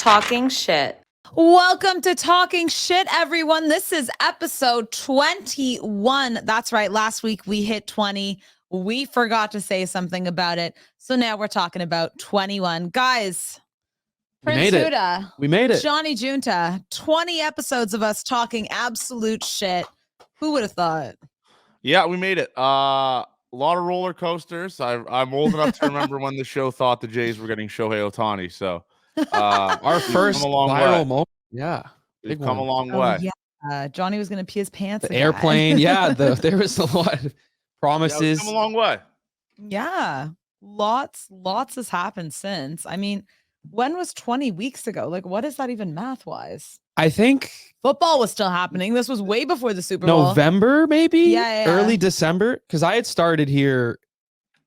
Talking shit. Welcome to Talking Shit, everyone. This is episode 21. That's right. Last week we hit 20. We forgot to say something about it. So now we're talking about 21. Guys, Prince Huda, we made it. Johnny Junta, 20 episodes of us talking absolute shit. Who would have thought? Yeah, we made it. A lot of roller coasters. I'm old enough to remember when the show thought the Jays were getting Shohei Ohtani. So our first viral moment. Yeah. We've come a long way. Yeah. Johnny was going to pee his pants. The airplane. Yeah. There was a lot of promises. Yeah, come a long way. Yeah. Lots has happened since. I mean, when was 20 weeks ago? Like, what is that even math-wise? I think football was still happening. This was way before the Super Bowl. November, maybe? Yeah. Early December. Because I had started here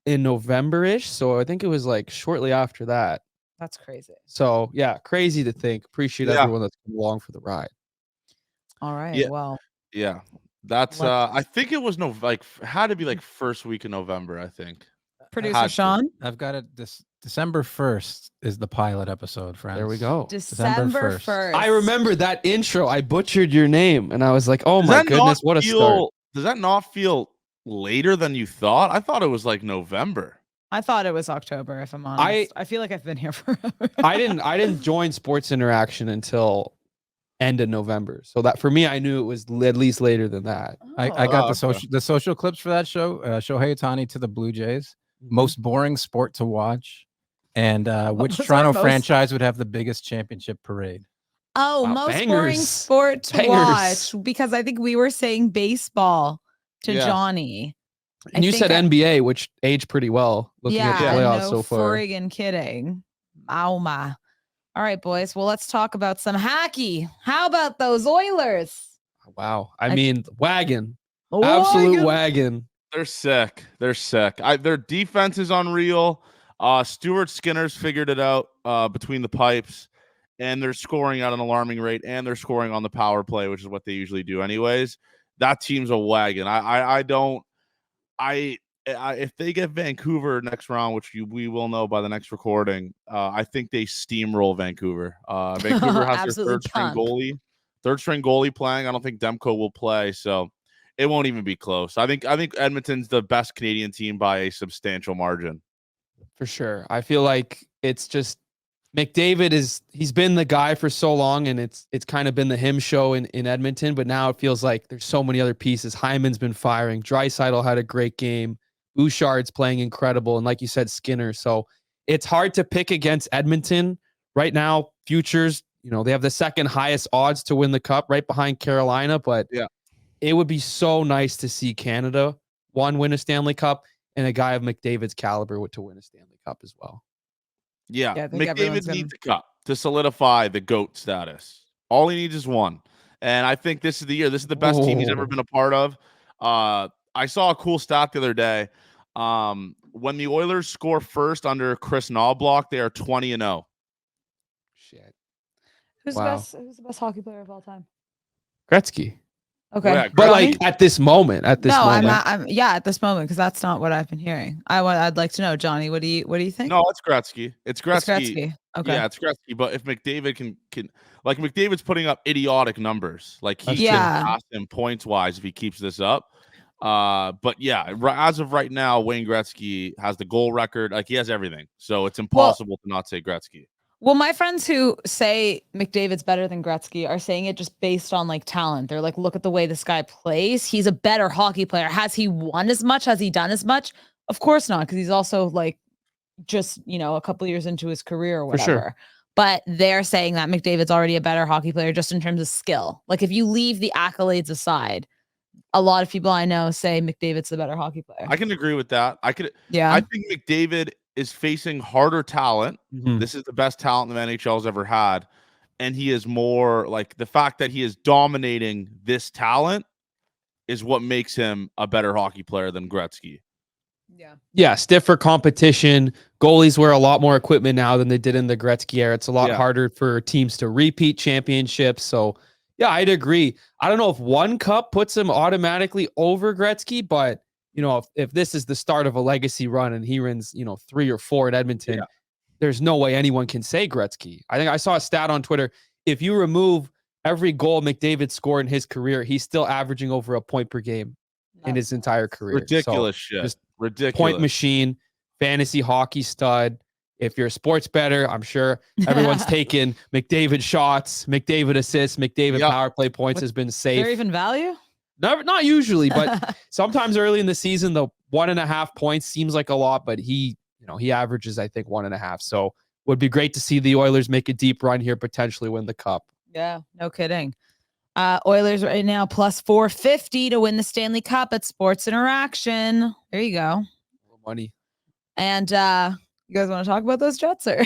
in November-ish. So I think it was like shortly after that. That's crazy. So, yeah, crazy to think. Appreciate everyone that's come along for the ride. All right. Yeah. Well. Yeah. That's I think it was had to be like first week in November, I think. Producer Sean? I've got it. December 1st is the pilot episode, friends. There we go. December 1st. I remember that intro. I butchered your name and I was like, oh my goodness, what a start. Does that not feel later than you thought? I thought it was like November. I thought it was October, if I'm honest. I feel like I've been here forever. I didn't join Sports Interaction until end of November. So that for me, I knew it was at least later than that. I got the social clips for that show. Shohei Ohtani to the Blue Jays. Most boring sport to watch. And which Toronto franchise would have the biggest championship parade? Oh, wow, most boring sport to watch. Because I think we were saying baseball to Johnny. And you said NBA, which aged pretty well looking at the playoffs so far. Friggin' kidding. Oh my. All right, boys. Well, let's talk about some hockey. How about those Oilers? Wow. I mean, wagon. Absolute wagon. They're sick. Their defense is unreal. Stuart Skinner's figured it out between the pipes, and they're scoring at an alarming rate, and they're scoring on the power play, which is what they usually do anyways. That team's a wagon. If they get Vancouver next round, which we will know by the next recording, I think they steamroll Vancouver. Vancouver has their third string goalie playing. I don't think Demko will play, so it won't even be close. I think Edmonton's the best Canadian team by a substantial margin. For sure. I feel like it's just McDavid he's been the guy for so long, and it's kind of been the him show in Edmonton, but now it feels like there's so many other pieces. Hyman's been firing. Draisaitl had a great game. Bouchard's playing incredible. And like you said, Skinner. So it's hard to pick against Edmonton right now. Futures, they have the second highest odds to win the cup right behind Carolina, but it would be so nice to see Canada win a Stanley Cup and a guy of McDavid's caliber to win a Stanley Cup as well. Yeah, McDavid needs a cup to solidify the GOAT status. All he needs is one. And I think this is the year. This is the best team he's ever been a part of. I saw a cool stat the other day. When the Oilers score first under Chris Knobloch, they are 20-0. Shit. Who's the best hockey player of all time? Gretzky. Okay. Yeah, but like at this moment, at this moment. at this moment, because that's not what I've been hearing. I'd like to know, Johnny, what do you think? No, it's Gretzky. It's Gretzky. Okay. Yeah, it's Gretzky. But if McDavid can like McDavid's putting up idiotic numbers, like he can pass him points wise if he keeps this up. But yeah, as of right now, Wayne Gretzky has the goal record. Like he has everything, so it's impossible to not say Gretzky. Well, my friends who say McDavid's better than Gretzky are saying it just based on like talent. They're like, look at the way this guy plays. He's a better hockey player. Has he won as much? Has he done as much? Of course not, because he's also like just, a couple years into his career or whatever. Sure. But they're saying that McDavid's already a better hockey player just in terms of skill. Like if you leave the accolades aside, a lot of people I know say McDavid's the better hockey player. I can agree with that. I think McDavid is facing harder talent. Mm-hmm. This is the best talent the NHL's ever had. And he is more like the fact that he is dominating this talent is what makes him a better hockey player than Gretzky. Yeah, stiffer competition. Goalies wear a lot more equipment now than they did in the Gretzky era. It's a lot harder for teams to repeat championships. So, yeah, I'd agree. I don't know if one cup puts him automatically over Gretzky, but if this is the start of a legacy run and he wins, 3 or 4 at Edmonton, there's no way anyone can say Gretzky. I think I saw a stat on Twitter. If you remove every goal McDavid scored in his career, he's still averaging over a point per game in his entire career. Ridiculous shit. Just ridiculous. Point machine, fantasy hockey stud. If you're a sports bettor, I'm sure everyone's taken McDavid shots, McDavid assists, McDavid power play points has been safe. Is there even value? Not usually, but sometimes early in the season, the 1.5 points seems like a lot, but he averages, I think, 1.5. So would be great to see the Oilers make a deep run here, potentially win the cup. Yeah, no kidding. Oilers right now plus 450 to win the Stanley Cup at Sports Interaction. There you go. Money. And you guys want to talk about those Jets, or?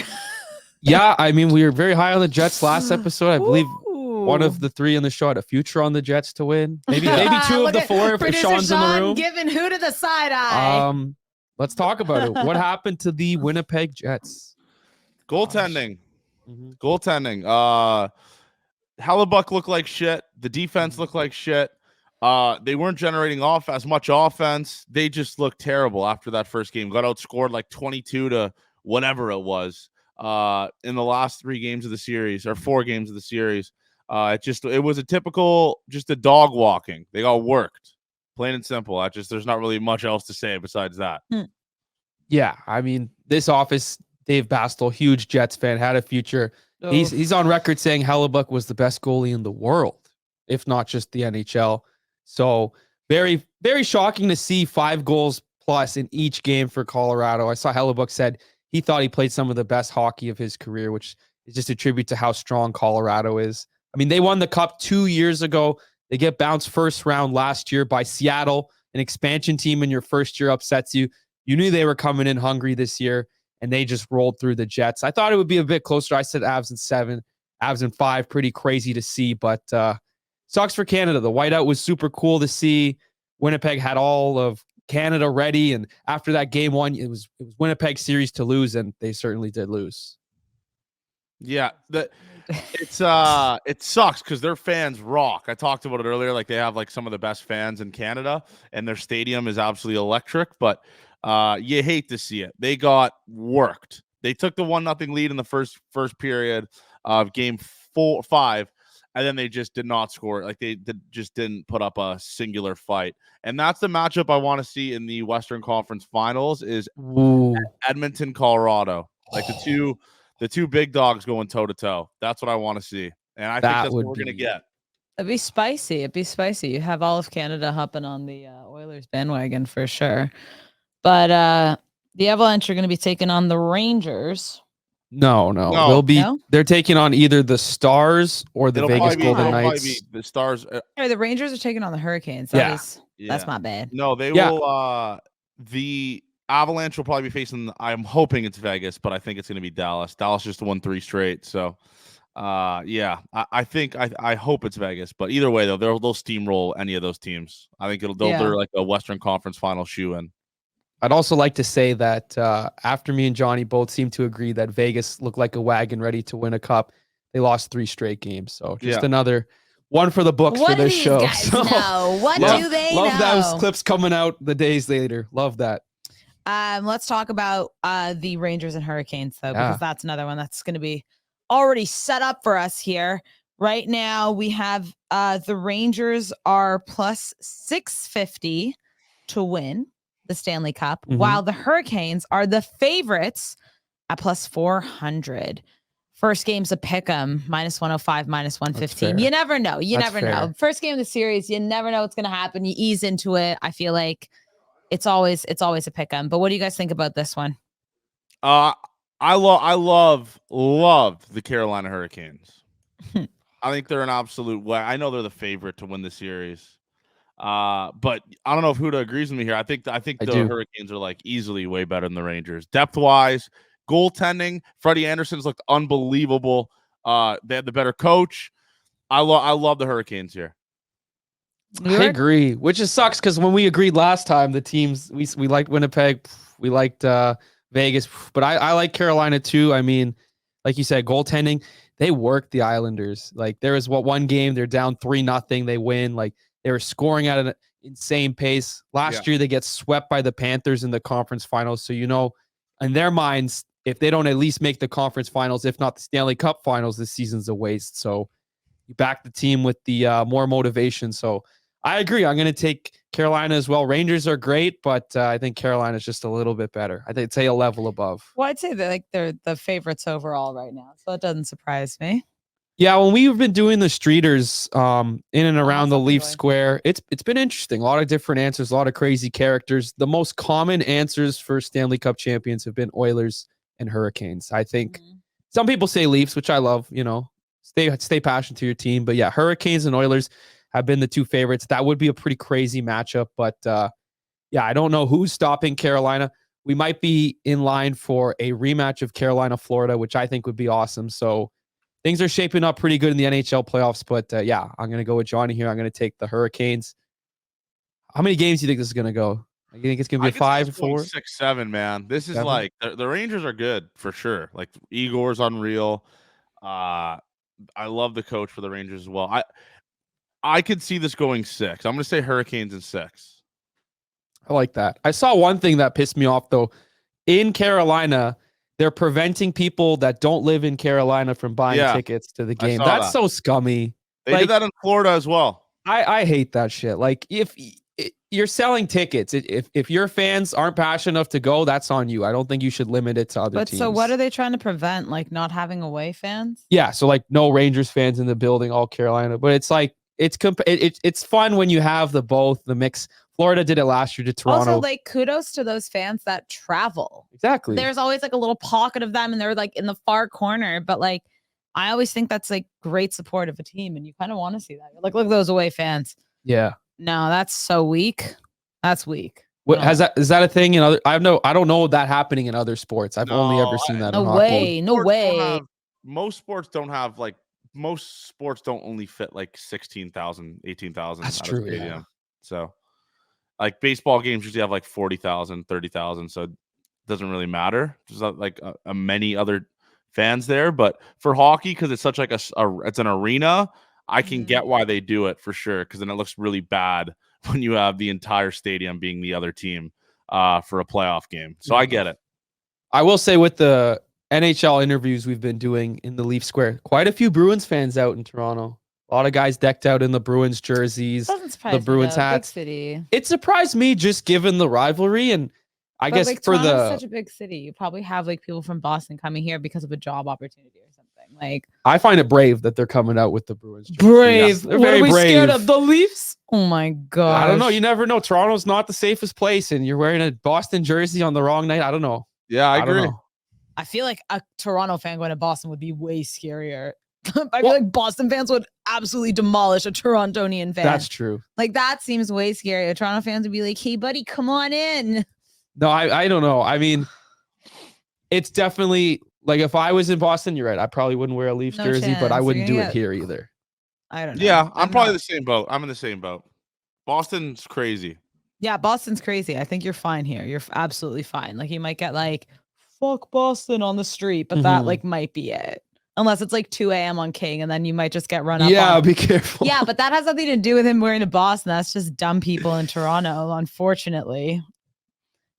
Yeah, I mean, we were very high on the Jets last episode. I believe one of the three in the show had a future on the Jets to win. Maybe two of the four if Sean's in the room. Giving who to the side eye. Let's talk about it. What happened to the Winnipeg Jets? Goaltending. Goaltending. Hellebuck looked like shit. The defense looked like shit. They weren't generating as much offense. They just looked terrible after that first game. Got outscored like 22 to whatever it was in the last 3 games of the series, or 4 games of the series. It was a typical, just a dog walking. They got worked, plain and simple. There's not really much else to say besides that. Yeah, I mean, this office, Dave Bastel, huge Jets fan, had a future. He's on record saying Hellebuck was the best goalie in the world, if not just the NHL. So very, very shocking to see 5 goals plus in each game for Colorado. I saw Hellebuck said he thought he played some of the best hockey of his career, which is just a tribute to how strong Colorado is. I mean, they won the Cup 2 years ago. They get bounced first round last year by Seattle. An expansion team in your first year upsets you. You knew they were coming in hungry this year, and they just rolled through the Jets. I thought it would be a bit closer. I said Avs in 7, Avs in 5. Pretty crazy to see, but sucks for Canada. The whiteout was super cool to see. Winnipeg had all of Canada ready, and after that game 1, it was Winnipeg series to lose, and they certainly did lose. Yeah, it sucks because their fans rock. I talked about it earlier. Like, they have like some of the best fans in Canada, and their stadium is absolutely electric. But you hate to see it. They got worked. They took the 1-0 lead in the first period of game 5, and then they just did not score. Like, they just didn't put up a singular fight. And that's the matchup I want to see in the Western Conference Finals is Edmonton, Colorado. Like the two big dogs going toe to toe. That's what I want to see. And I think that's what we're going to get. It'd be spicy. You have all of Canada hopping on the Oilers bandwagon for sure. But the Avalanche are going to be taking on the Rangers. No. They're taking on either the Stars or the Vegas Golden Knights. The Stars. The Rangers are taking on the Hurricanes. That's my bad. No, they will. The Avalanche will probably be facing, I'm hoping it's Vegas, but I think it's going to be Dallas. Dallas just won 3 straight. So, I hope it's Vegas. But either way, though, they'll steamroll any of those teams. I think they're like a Western Conference Final shoe-in. I'd also like to say that after me and Johnny both seem to agree that Vegas looked like a wagon ready to win a cup, they lost 3 straight games. So just another one for the books for this show. What do they know? Love those clips coming out the days later. Love that. Let's talk about the Rangers and Hurricanes, though, because that's another one that's going to be already set up for us here. Right now, we have the Rangers are plus 650 to win the Stanley Cup, while the Hurricanes are the favorites at plus 400. First game's a pick 'em, minus 105, minus 115. You never know. You never know. First game of the series, you never know what's going to happen. You ease into it. I feel like it's always a pick 'em. But what do you guys think about this one? I love the Carolina Hurricanes. I think they're an absolute way. I know they're the favorite to win the series. But I don't know if Huda agrees with me here. I think the Hurricanes are like easily way better than the Rangers. Depth-wise, goaltending, Freddie Anderson's looked unbelievable. They had the better coach. I love the Hurricanes here. I agree, which just sucks because when we agreed last time, the teams we liked Winnipeg, we liked Vegas, but I like Carolina too. I mean, like you said, goaltending, they worked the Islanders. Like, there was one game they're down 3-0, they win. Like, they were scoring at an insane pace. Last year, they get swept by the Panthers in the conference finals. So, in their minds, if they don't at least make the conference finals, if not the Stanley Cup finals, this season's a waste. So you back the team with the more motivation. So I agree. I'm going to take Carolina as well. Rangers are great, but I think Carolina's just a little bit better. I'd say a level above. Well, I'd say they're the favorites overall right now, so it doesn't surprise me. Yeah, when we've been doing the streeters in and around the Leaf Square, it's been interesting. A lot of different answers, a lot of crazy characters. The most common answers for Stanley Cup champions have been Oilers and Hurricanes. I think some people say Leafs, which I love. Stay passionate to your team. But yeah, Hurricanes and Oilers have been the two favorites. That would be a pretty crazy matchup. But yeah, I don't know who's stopping Carolina. We might be in line for a rematch of Carolina-Florida, which I think would be awesome. So things are shaping up pretty good in the NHL playoffs. But yeah, I'm going to go with Johnny here. I'm going to take the Hurricanes. How many games do you think this is going to go? You think it's going to be a 5, 4? 6, 7, man. This is 7? like the Rangers are good for sure. Like Igor's unreal. I love the coach for the Rangers as well. I could see this going 6. I'm going to say Hurricanes in 6. I like that. I saw one thing that pissed me off, though. In Carolina, they're preventing people that don't live in Carolina from buying tickets to the game. That's so scummy. They did that in Florida as well. I hate that shit. Like, if you're selling tickets, if your fans aren't passionate enough to go, that's on you. I don't think you should limit it to other teams. So what are they trying to prevent? Like not having away fans? Yeah, so like no Rangers fans in the building, all Carolina. But it's like it's fun when you have the mix. Florida did it last year to Toronto. Also, like, kudos to those fans that travel. Exactly. There's always like a little pocket of them and they're like in the far corner. But like, I always think that's like great support of a team. And you kind of want to see that. Like, look at those away fans. Yeah. No, that's so weak. That's weak. What is that a thing in other? I don't know that happening in other sports. I've only ever seen that. No way. No way. Most sports don't have like most sports don't only fit like 16,000, 18,000. That's true. Yeah. So like baseball games usually have like 40,000, 30,000. So it doesn't really matter. There's like a many other fans there. But for hockey, because it's such like it's an arena, I can get why they do it for sure. Because then it looks really bad when you have the entire stadium being the other team for a playoff game. So I get it. I will say with the NHL interviews we've been doing in the Leaf Square, quite a few Bruins fans out in Toronto. A lot of guys decked out in the Bruins jerseys, the Bruins hats. Big city. It surprised me just given the rivalry, and I guess like, for Toronto's such a big city, you probably have like people from Boston coming here because of a job opportunity or something. Like, I find it brave that they're coming out with the Bruins jerseys. Brave. They're what very are we brave. scared of? The Leafs? Oh my god! I don't know. You never know. Toronto's not the safest place, and you're wearing a Boston jersey on the wrong night. I don't know. Yeah, I agree. I feel like a Toronto fan going to Boston would be way scarier. I feel like Boston fans would absolutely demolish a Torontonian fan. That's true. Like, that seems way scarier. Toronto fans would be like, hey, buddy, come on in. No, I don't know. I mean, it's definitely like if I was in Boston, you're right. I probably wouldn't wear a Leafs jersey, but I wouldn't do it here either. I don't know. Yeah, I'm probably the same boat. I'm in the same boat. Boston's crazy. Yeah, Boston's crazy. I think you're fine here. You're absolutely fine. Like, you might get like, fuck Boston on the street, but that like might be it. Unless it's like 2 a.m. on King, and then you might just get run up. Yeah, be careful. Yeah, but that has nothing to do with him wearing a Boston. That's just dumb people in Toronto, unfortunately.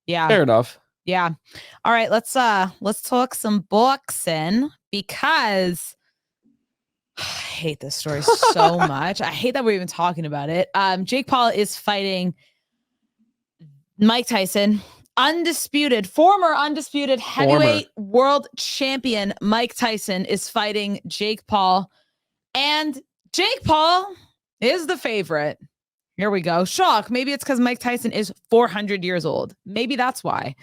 Yeah. Fair enough. Yeah. All right, let's talk some boxing because I hate this story so much. I hate that we're even talking about it. Jake Paul is fighting Mike Tyson. Former undisputed heavyweight world champion Mike Tyson is fighting Jake Paul, and Jake Paul is the favorite. Here we go. Shock. Maybe it's because Mike Tyson is 400 years old. Maybe that's why.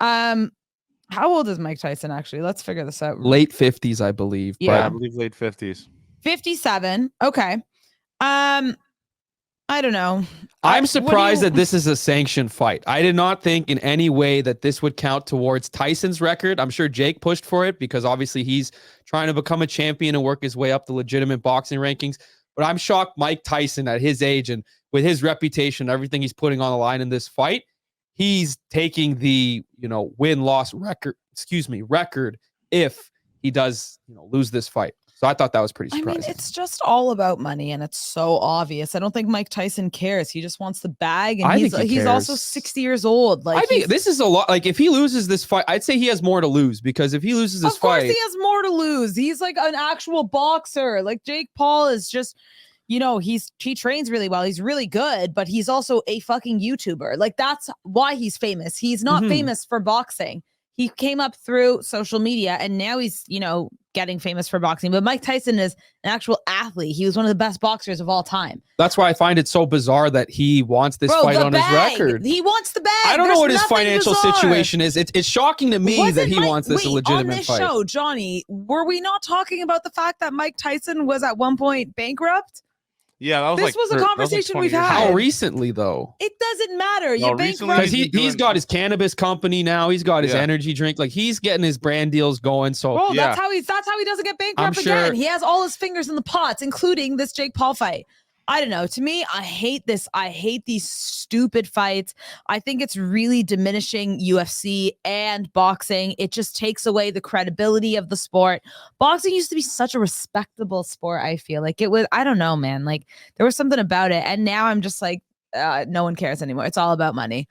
How old is Mike Tyson actually? Let's figure this out. Late 50s, I believe. Yeah, I believe late 50s. 57. Okay. I don't know. I'm surprised that this is a sanctioned fight. I did not think in any way that this would count towards Tyson's record. I'm sure Jake pushed for it because obviously he's trying to become a champion and work his way up the legitimate boxing rankings. But I'm shocked Mike Tyson at his age and with his reputation, everything he's putting on the line in this fight, he's taking the, win-loss record if he does, lose this fight. So I thought that was pretty surprising. I mean, it's just all about money, and it's so obvious. I don't think Mike Tyson cares. He just wants the bag, and he's also 60 years old. Like, I think this is a lot. Like, if he loses this fight, I'd say he has more to lose, because if he loses this fight, of course he has more to lose. He's like an actual boxer. Like, Jake Paul is just, you know, he trains really well. He's really good, but he's also a fucking YouTuber. Like, that's why he's famous. He's not famous for boxing. He came up through social media, and now he's, you know, getting famous for boxing. But Mike Tyson is an actual athlete. He was one of the best boxers of all time. That's why I find it so bizarre that he wants this fight on his record. He wants the bag. I don't know what his financial situation is. It's shocking to me that he wants this legitimate fight. On this show, Johnny, were we not talking about the fact that Mike Tyson was at one point bankrupt? Yeah, that was this was a conversation we've had. How recently, though? It doesn't matter. No, You're bankrupt. Because he's got his cannabis company now. He's got his energy drink. Like, he's getting his brand deals going. So bro, that's how he doesn't get bankrupt again. He has all his fingers in the pots, including this Jake Paul fight. I don't know. To me, I hate this. I hate these stupid fights. I think it's really diminishing UFC and boxing. It just takes away the credibility of the sport. Boxing used to be such a respectable sport. I feel like it was, I don't know, man. Like, there was something about it. And now I'm just like, no one cares anymore. It's all about money.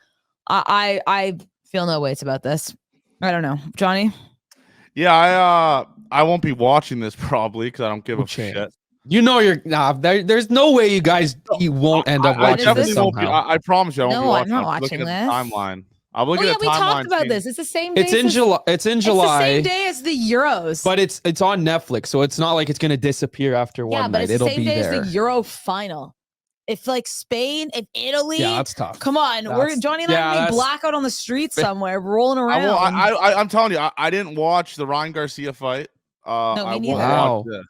I feel no weights about this. I don't know. Johnny? Yeah, I won't be watching this probably because I don't give a shit. You know, there's no way you guys won't end up watching this somehow. I promise you, I won't be watching. I'm not watching this. Timeline. I'm looking at the timeline. We talked about this. It's the same day. It's in July. It's in July. It's the same day as the Euros. But it's on Netflix, so it's not like it's gonna disappear after one night. It'll be there. Yeah, but it's the same day as the Euro final. If like Spain and Italy, yeah, that's tough. Come on, Johnny and I are gonna be blackout on the street somewhere, rolling around. I'm telling you, I didn't watch the Ryan Garcia fight. No, me neither. Watch this.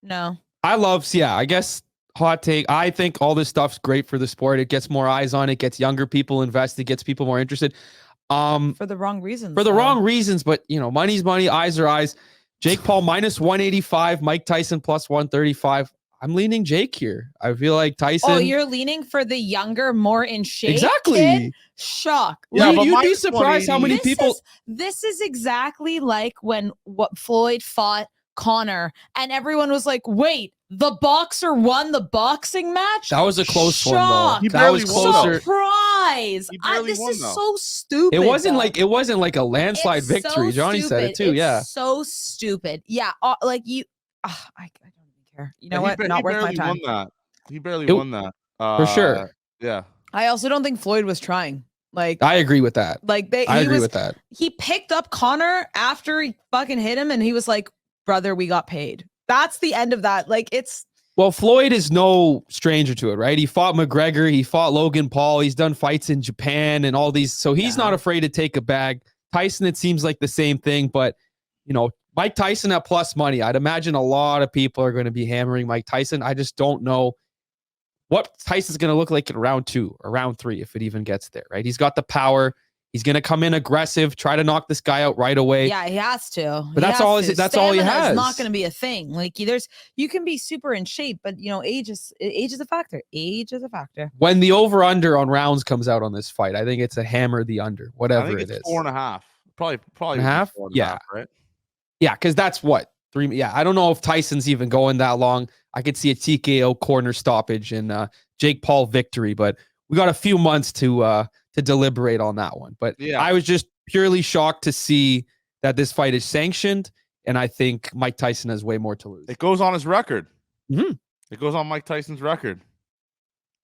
No. I guess hot take. I think all this stuff's great for the sport. It gets more eyes on it, gets younger people invested, gets people more interested. For the wrong reasons. For the wrong reasons, but you know, money's money, eyes are eyes. Jake Paul minus 185, Mike Tyson plus 135. I'm leaning Jake here. I feel like Tyson. Oh, you're leaning for the younger, more in shape. Exactly. Kid? Shock. Yeah, you'd be surprised how many people. This is exactly like when Floyd fought Connor, and everyone was like, "Wait, the boxer won the boxing match." That was a close one, though. That was closer. Surprise! This is so stupid. It wasn't like a landslide victory. Johnny said it too. It's so stupid. Yeah, I don't even care. You know what? Not worth my time. He barely won that. For sure. Yeah. I also don't think Floyd was trying. Like, I agree with that. Like I agree with that. He picked up Connor after he fucking hit him, and he was like, "Brother, we got paid." That's the end of that. Like, it's. Well, Floyd is no stranger to it, right? He fought McGregor, he fought Logan Paul, he's done fights in Japan and all these, so he's not afraid to take a bag. Tyson, it seems like the same thing, but you know, Mike Tyson at plus money. I'd imagine a lot of people are going to be hammering Mike Tyson. I just don't know what Tyson's going to look like in round 2 or round 3, if it even gets there, right? He's got the power. He's going to come in aggressive, try to knock this guy out right away. Yeah, he has to. But that's all he has. It's not going to be a thing. Like, you can be super in shape, but you know, age is a factor. Age is a factor. When the over/under on rounds comes out on this fight, I think it's a hammer the under, whatever it is. 4.5. Probably 4.5. Yeah, right. Yeah, because that's what 3. Yeah, I don't know if Tyson's even going that long. I could see a TKO corner stoppage and Jake Paul victory, but we got a few months to deliberate on that one. But yeah, I was just purely shocked to see that this fight is sanctioned, and I think Mike Tyson has way more to lose. It goes on his record. It goes on Mike Tyson's record.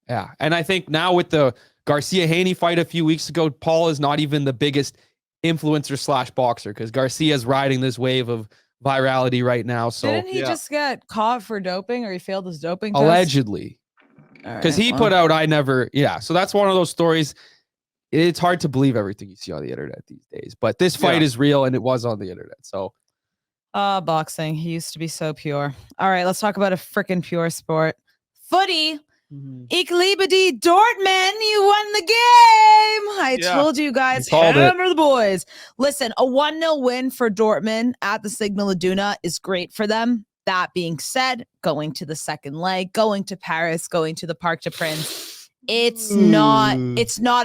Yeah, and I think now with the Garcia-Haney fight a few weeks ago, Paul is not even the biggest influencer / boxer because Garcia's riding this wave of virality right now. So didn't he just get caught for doping, or he failed his doping test? Allegedly. Because he put out, so that's one of those stories. It's hard to believe everything you see on the internet these days, but this fight is real and it was on the internet. So boxing, he used to be so pure. All right, let's talk about a freaking pure sport. Footy. Ich liebe die Dortmund. You won the game. I told you guys, hammer the boys. Listen, a 1-0 win for Dortmund at the Signal Iduna is great for them. That being said, going to the second leg, going to Paris, going to the Parc des Princes, it's not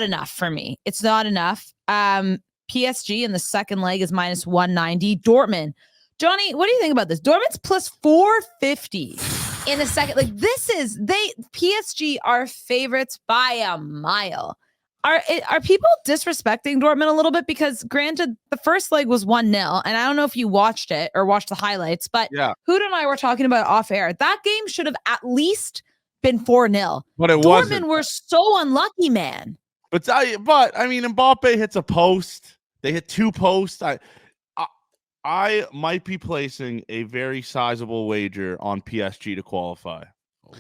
enough for me. It's not enough. PSG in the second leg is minus 190. Dortmund Johnny, what do you think about this? Dortmund's plus 450 in the second. Like PSG are favorites by a mile. Are people disrespecting Dortmund a little bit? Because granted, the first leg was 1-0, and I don't know if you watched it or watched the highlights, but Hoot and I were talking about off air. That game should have at least been 4-0. But it Dortmund wasn't. were so unlucky, man. But I mean, Mbappe hits a post. They hit 2 posts. I might be placing a very sizable wager on PSG to qualify.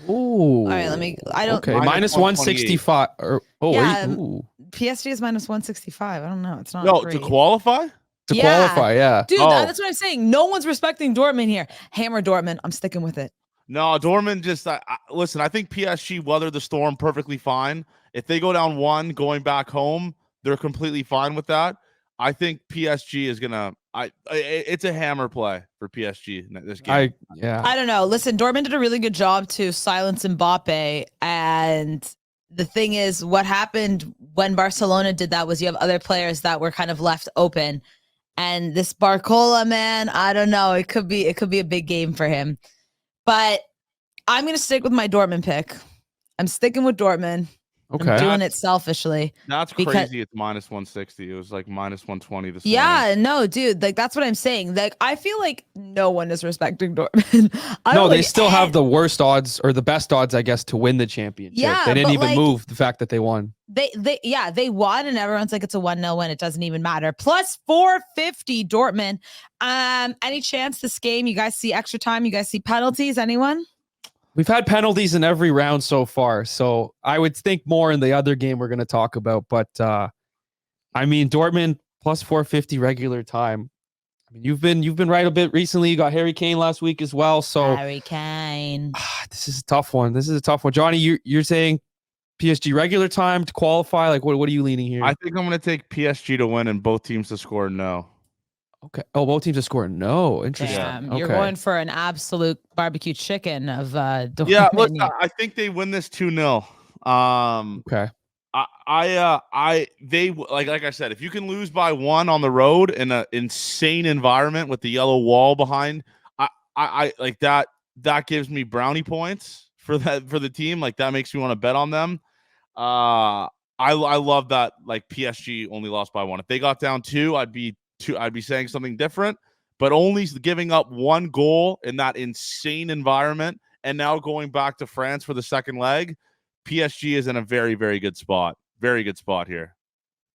Ooh. All right, I don't. Okay, minus 165. PSG is minus 165. I don't know. It's not. No, great. to qualify? To qualify, yeah. Dude, that's what I'm saying. No one's respecting Dortmund here. Hammer Dortmund. I'm sticking with it. No, Dortmund just listen. I think PSG weathered the storm perfectly fine. If they go down 1 going back home, they're completely fine with that. I think PSG is gonna. It's a hammer play for PSG in this game. I don't know. Listen, Dortmund did a really good job to silence Mbappe, and the thing is, what happened when Barcelona did that was you have other players that were kind of left open, and this Barcola, man, I don't know. It could be a big game for him, but I'm gonna stick with my Dortmund pick. I'm sticking with Dortmund. Okay. I'm doing it selfishly. That's crazy. It's minus 160. It was like minus 120 this morning. Yeah, no, dude. Like, that's what I'm saying. Like, I feel like no one is respecting Dortmund. No, they still have the worst odds or the best odds, I guess, to win the championship. Yeah, they didn't even move the fact that they won. They won, and everyone's like, it's a 1-0 win. It doesn't even matter. Plus 450 Dortmund. Any chance this game, you guys see extra time? You guys see penalties? Anyone? We've had penalties in every round so far, so I would think more in the other game we're going to talk about. But I mean, Dortmund plus 450 regular time. I mean, you've been right a bit recently. You got Harry Kane last week as well. So Harry Kane. This is a tough one. Johnny, you're saying PSG regular time to qualify. Like, what are you leaning here? I think I'm going to take PSG to win and both teams to score no. Okay. Oh, both teams to score no. Interesting. Damn, you're going for an absolute barbecue chicken of Dortmund. Yeah, look, I think they win this 2-0. Okay. They like I said, if you can lose by 1 on the road in an insane environment with the yellow wall behind, I like that. That gives me brownie points for the team. Like, that makes me want to bet on them. I love that. Like, PSG only lost by 1. If they got down 2, I'd be saying something different, but only giving up 1 goal in that insane environment and now going back to France for the second leg, PSG is in a very, very good spot. Very good spot here.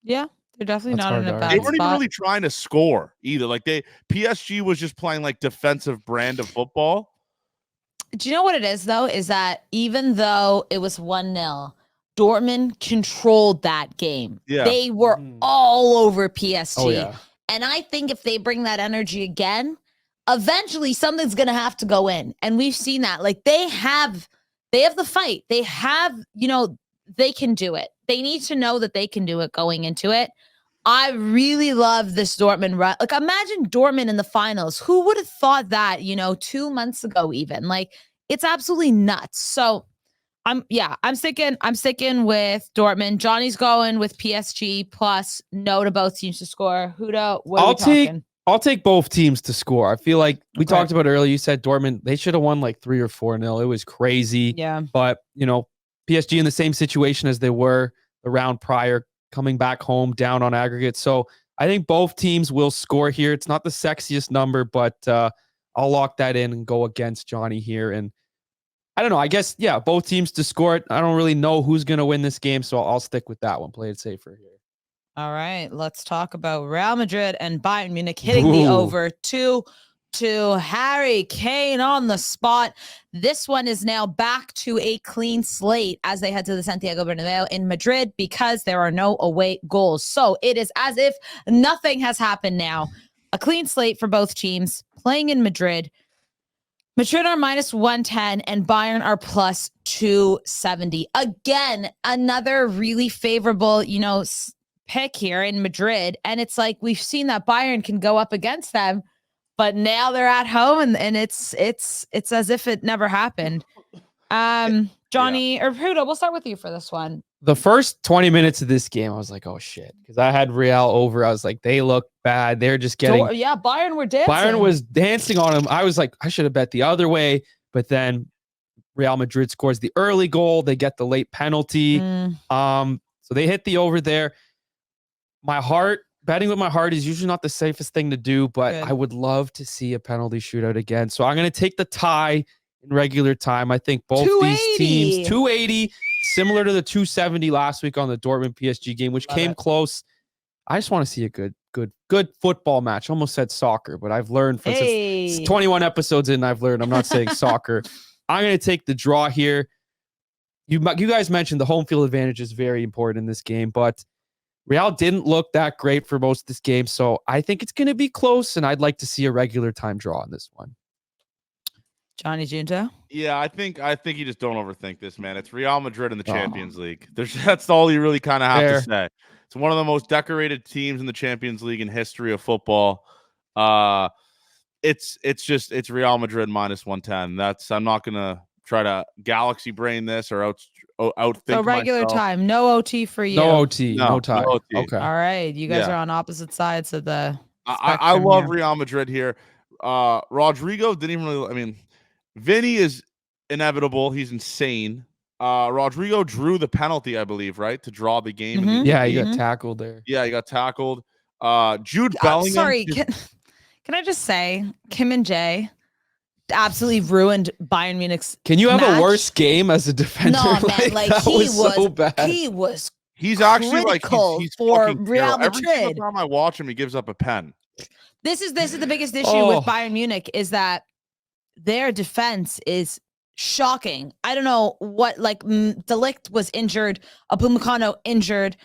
Yeah, they're definitely not in a bad spot. They weren't even really trying to score either. Like, PSG was just playing like defensive brand of football. Do you know what it is, though? Is that even though it was 1-0, Dortmund controlled that game. Yeah. They were all over PSG. Oh, yeah. And I think if they bring that energy again, eventually something's going to have to go in. And we've seen that. Like, they have the fight. They have, they can do it. They need to know that they can do it going into it. I really love this Dortmund run. Like, imagine Dortmund in the finals. Who would have thought that, 2 months ago even? Like, it's absolutely nuts. So I'm sticking with Dortmund. Johnny's going with PSG plus no to both teams to score. Hudo, what are we talking? I'll take both teams to score. I feel like we talked about earlier. You said Dortmund, they should have won like 3 or 4-0. It was crazy. Yeah. But, PSG in the same situation as they were the round prior, coming back home down on aggregate. So I think both teams will score here. It's not the sexiest number, but I'll lock that in and go against Johnny here. And I don't know. I guess, both teams to score it. I don't really know who's going to win this game, so I'll stick with that one. Play it safer here. All right. Let's talk about Real Madrid and Bayern Munich hitting the over 2-2. Harry Kane on the spot. This one is now back to a clean slate as they head to the Santiago Bernabeu in Madrid because there are no away goals. So it is as if nothing has happened now. A clean slate for both teams playing in Madrid. Madrid are minus 110 and Bayern are plus 270. Again, another really favorable, pick here in Madrid. And it's like we've seen that Bayern can go up against them, but now they're at home and it's as if it never happened. Johnny or Hudo, we'll start with you for this one. The first 20 minutes of this game, I was like, oh shit. Because I had Real over. I was like, they look bad. They're just getting Bayern were dancing. Bayern was dancing on them. I was like, I should have bet the other way. But then Real Madrid scores the early goal. They get the late penalty. So they hit the over there. Betting with my heart is usually not the safest thing to do, but I would love to see a penalty shootout again. So I'm going to take the tie in regular time. I think both these teams, 280, similar to the 270 last week on the Dortmund PSG game, which came close. I just want to see a good football match. Almost said soccer, but I've learned from since 21 episodes in, I've learned I'm not saying soccer. I'm going to take the draw here. You guys mentioned the home field advantage is very important in this game, but Real didn't look that great for most of this game, so I think it's going to be close, and I'd like to see a regular time draw on this one. Johnny Junto? Yeah, I think you just don't overthink this, man. It's Real Madrid in the Champions League. That's all you really kind of have to say. It's one of the most decorated teams in the Champions League in history of football. It's Real Madrid minus 110. I'm not gonna try to galaxy brain this or outthink. So regular time, no OT for you. No OT, no tie. No OT. Okay. All right, you guys are on opposite sides of the. I love Real Madrid here. Rodrigo didn't even really. I mean, Vinny is inevitable. He's insane. Rodrigo drew the penalty, I believe, right, to draw the game. Yeah, he got tackled there. Yeah, he got tackled. Jude Bellingham. Sorry, can I just say, Kim and Jay absolutely ruined Bayern Munich's. Can you have match. a worse game as a defender? No, man, like that he was so bad. He's actually like he's for Real Madrid. Every single time I watch him, he gives up a pen. This is the biggest issue with Bayern Munich is that their defense is shocking. I don't know what, like, De Ligt was injured, Upamecano injured.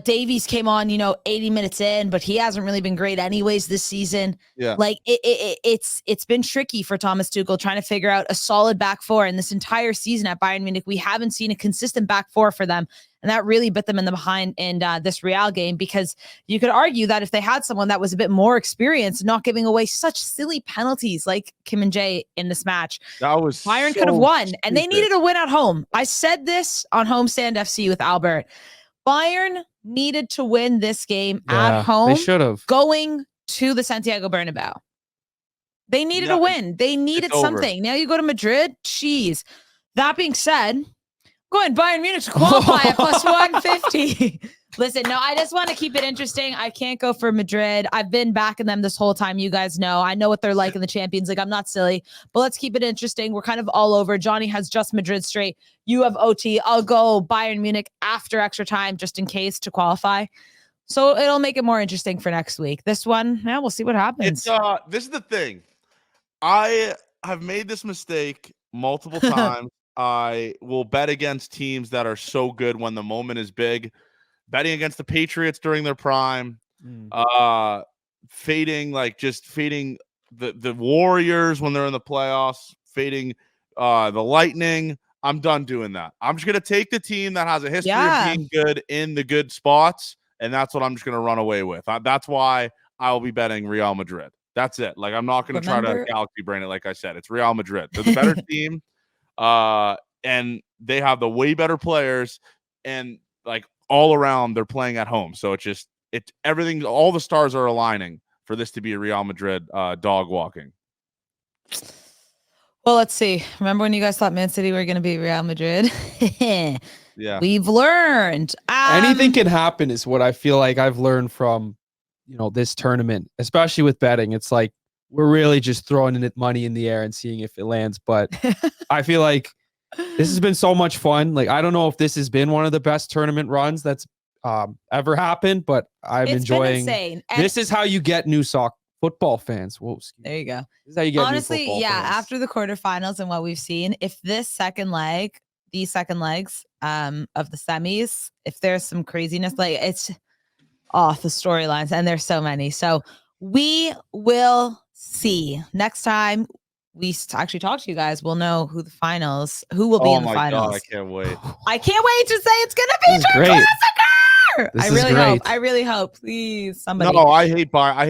Davies came on, 80 minutes in, but he hasn't really been great anyways this season. Yeah. Like it's been tricky for Thomas Tuchel trying to figure out a solid back four. And this entire season at Bayern Munich, we haven't seen a consistent back four for them. And that really bit them in the behind in this Real game, because you could argue that if they had someone that was a bit more experienced, not giving away such silly penalties like Kim and Jay in this match, that was Bayern could have won. And they needed a win at home. I said this on Homestand FC with Albert. Bayern needed to win this game at home. They should have. Going to the Santiago Bernabeu. They needed a win. They needed something. Now you go to Madrid. Jeez. That being said, going Bayern Munich to qualify at plus 150. Listen, no, I just want to keep it interesting. I can't go for Madrid. I've been backing them this whole time. You guys know. I know what they're like in the Champions League. I'm not silly, but let's keep it interesting. We're kind of all over. Johnny has just Madrid straight. You have OT. I'll go Bayern Munich after extra time just in case to qualify. So it'll make it more interesting for next week. This one, we'll see what happens. This is the thing. I have made this mistake multiple times. I will bet against teams that are so good when the moment is big. Betting against the Patriots during their prime, fading the Warriors when they're in the playoffs, fading the Lightning. I'm done doing that. I'm just gonna take the team that has a history of being good in the good spots, and that's what I'm just gonna run away with. That's why I will be betting Real Madrid. That's it. Like, I'm not gonna try to galaxy brain it. Like I said, it's Real Madrid. They're the better team, and they have the way better players, and like, all around, they're playing at home. So it's everything, all the stars are aligning for this to be a Real Madrid dog walking. Well, let's see. Remember when you guys thought Man City were going to be Real Madrid? Yeah. We've learned. Anything can happen is what I feel like I've learned from, this tournament, especially with betting. It's like, we're really just throwing money in the air and seeing if it lands. But I feel like this has been so much fun. Like, I don't know if this has been one of the best tournament runs that's ever happened, but I'm enjoying. Insane. This is how you get new football fans. Whoa, there you go. This is how you get honestly, new football fans. After the quarterfinals and what we've seen, if these second legs of the semis, if there's some craziness, like it's off the storylines, and there's so many. So we will see next time we actually talk to you guys. We'll know who will be in the finals. God, I can't wait. I can't wait to say it's gonna be a massacre. I really hope. Please, somebody. No, I hate Bayern. I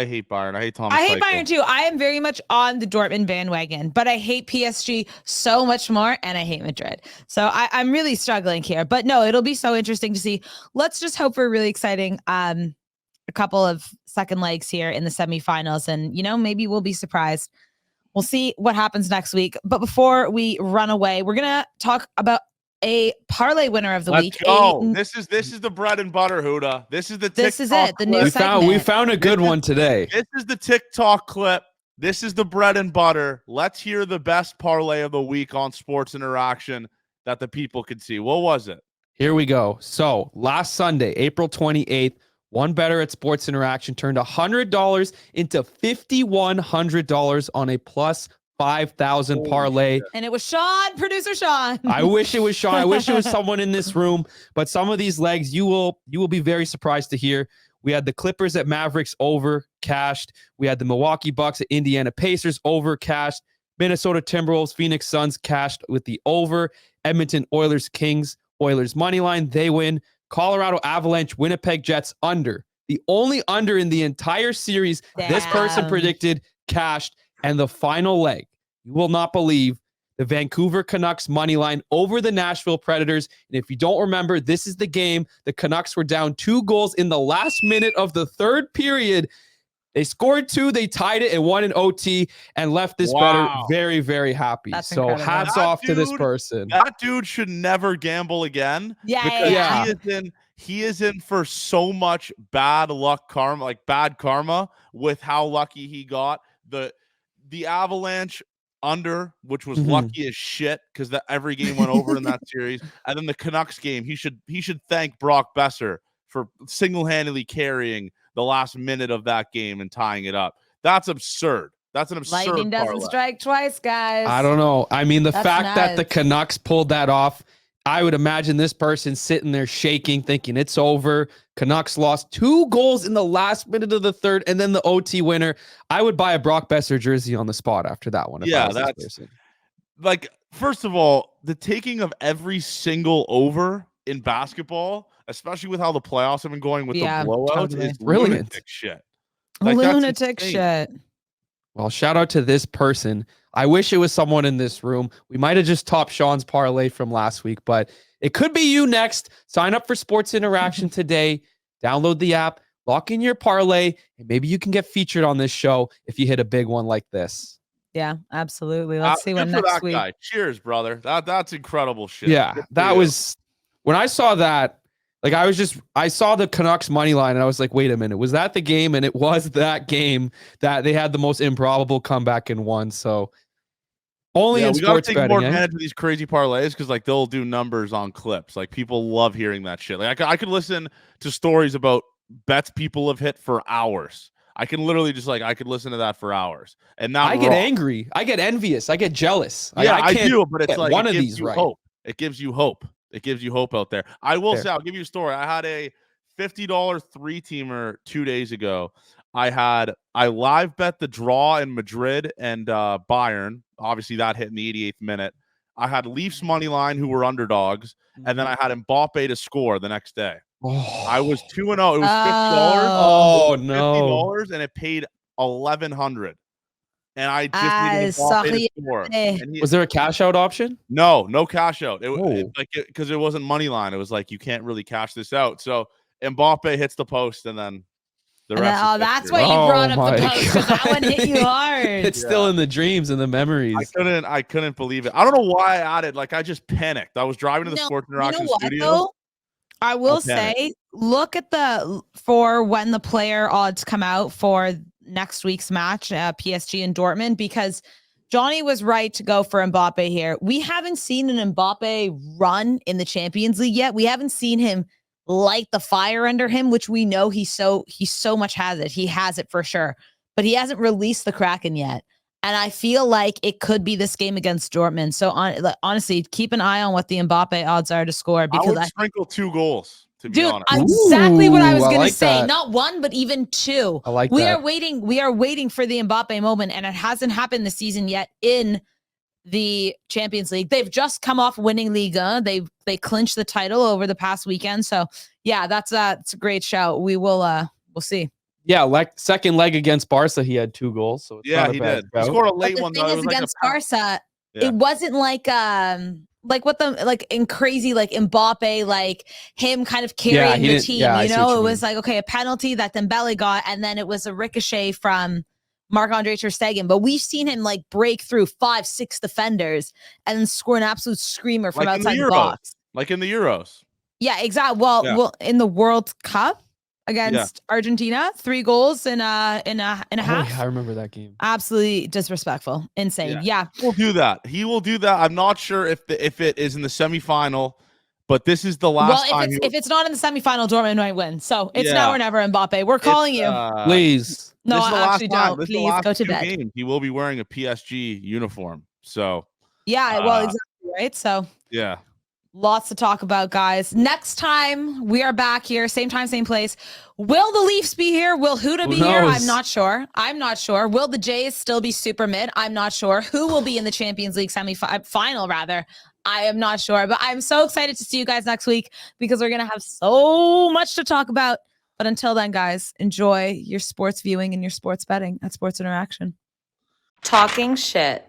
hate Bayern. I hate Thomas. I hate Bayern too. I am very much on the Dortmund bandwagon, but I hate PSG so much more, and I hate Madrid. So I'm really struggling here. But no, it'll be so interesting to see. Let's just hope for a really exciting a couple of second legs here in the semifinals, and maybe we'll be surprised. We'll see what happens next week. But before we run away, we're gonna talk about a parlay winner of the week. Go. This is the bread and butter, Huda. This is the TikTok new we found a good one today. This is the TikTok clip. This is the bread and butter. Let's hear the best parlay of the week on Sports Interaction that the people can see. What was it? Here we go. So last Sunday, April 28th, one bettor at Sports Interaction turned $100 into $5,100 on a plus 5,000 parlay. And it was Sean, producer Sean. I wish it was Sean. I wish it was someone in this room. But some of these legs, you will be very surprised to hear. We had the Clippers at Mavericks over cashed. We had the Milwaukee Bucks at Indiana Pacers over cashed. Minnesota Timberwolves, Phoenix Suns cashed with the over. Edmonton Oilers, Kings, Oilers money line, they win. Colorado Avalanche, Winnipeg Jets under. The only under in the entire series. Damn. This person predicted cashed. And the final leg, you will not believe, the Vancouver Canucks money line over the Nashville Predators. And if you don't remember, this is the game. The Canucks were down 2 goals in the last minute of the third period. They scored 2, they tied it and won in OT and left this bettor very, very happy. That's so incredible. hats off to this person. That dude should never gamble again. Yeah. He is in for so much bad luck karma, like bad karma with how lucky he got. The Avalanche under, which was lucky as shit because every game went over in that series. And then the Canucks game, he should thank Brock Besser for single-handedly carrying the last minute of that game and tying it up. That's absurd. That's an absurd Lightning doesn't parlay. strike twice, guys. I don't know. I mean, the That's fact that the nuts. Canucks pulled that off, I would imagine this person sitting there shaking, thinking it's over. Canucks lost 2 goals in the last minute of the third, and then the OT winner. I would buy a Brock Besser jersey on the spot after that one. That's like, first of all, the taking of every single over in basketball, especially with how the playoffs have been going with the blowouts, is brilliant. Lunatic shit. Like, lunatic shit. Well, shout out to this person. I wish it was someone in this room. We might have just topped Sean's parlay from last week, but it could be you next. Sign up for Sports Interaction today. Download the app, lock in your parlay, and maybe you can get featured on this show if you hit a big one like this. Yeah, absolutely. Let's see what next week. Guy. Cheers, brother. That's incredible shit. Yeah, that was when I saw that. Like, I saw the Canucks money line and I was like, wait a minute, was that the game? And it was that game that they had the most improbable comeback and won. So only in sports betting. We gotta take more advantage of these crazy parlays because like they'll do numbers on clips. Like people love hearing that shit. Like I could listen to stories about bets people have hit for hours. I can literally just I could listen to that for hours. And now I get angry. I get envious. I get jealous. Yeah, I do, but it's like one of these right. Hope. It gives you hope. It gives you hope out there. I will say, I'll give you a story. I had a $50 3-teamer 2 days ago. I live bet the draw in Madrid and Bayern. Obviously, that hit in the 88th minute. I had Leafs money line who were underdogs, and then I had Mbappe to score the next day. Oh. I was 2-0. It was $50. Oh no! $50, and it paid $1,100. And I just needed Mbappe. Was there a cash out option? No cash out. Because it wasn't money line. It was like you can't really cash this out. So Mbappe hits the post, and then the rest. That's why you brought up the post because that one hit you hard. It's still in the dreams and the memories. I couldn't believe it. I don't know why I added. Like I just panicked. I was driving to the Sports Interaction studio. Though? I will say, look at for when the player odds come out for next week's match, PSG and Dortmund, because Johnny was right to go for Mbappe here. We haven't seen an Mbappe run in the Champions League yet. We haven't seen him light the fire under him, which we know he so much has it. He has it for sure, but he hasn't released the Kraken yet. And I feel like it could be this game against Dortmund. So honestly, keep an eye on what the Mbappe odds are to score, because I would sprinkle 2 goals. Dude, exactly what I was going to say. Not 1, but even 2. I like that. We are waiting for the Mbappe moment, and it hasn't happened this season yet in the Champions League. They've just come off winning Liga. They clinched the title over the past weekend. So yeah, that's a great shout. We'll see. Yeah, second leg against Barca, he had 2 goals. So it's not a he bad did. He scored a late one though. though. The thing is, against Barca, it wasn't like what the like in crazy like Mbappe, like him kind of carrying the team. You know, it was like, okay, a penalty that Dembele got, and then it was a ricochet from Marc-Andre ter Stegen. But we've seen him like break through 5-6 defenders and then score an absolute screamer from outside the box. Like in the Euros. Yeah, exactly. Well, in the World Cup against Argentina, 3 goals in a half. Yeah, I remember that game. Absolutely disrespectful. Insane. Yeah. He will do that. He will do that. I'm not sure if it is in the semifinal, but this is the last time. If it's not in the semifinal, Dortmund might win. So it's now or never, Mbappe. We're calling you. Please. No, I actually don't. Please go to bed. Games. He will be wearing a PSG uniform. So yeah, well, exactly right. So yeah. Lots to talk about, guys. Next time we are back here, same time, same place. Will the Leafs be here? Will Huda be here? I'm not sure. Will the Jays still be super mid? I'm not sure. Who will be in the Champions League final, rather? I am not sure. But I'm so excited to see you guys next week because we're going to have so much to talk about. But until then, guys, enjoy your sports viewing and your sports betting at Sports Interaction. Talking shit.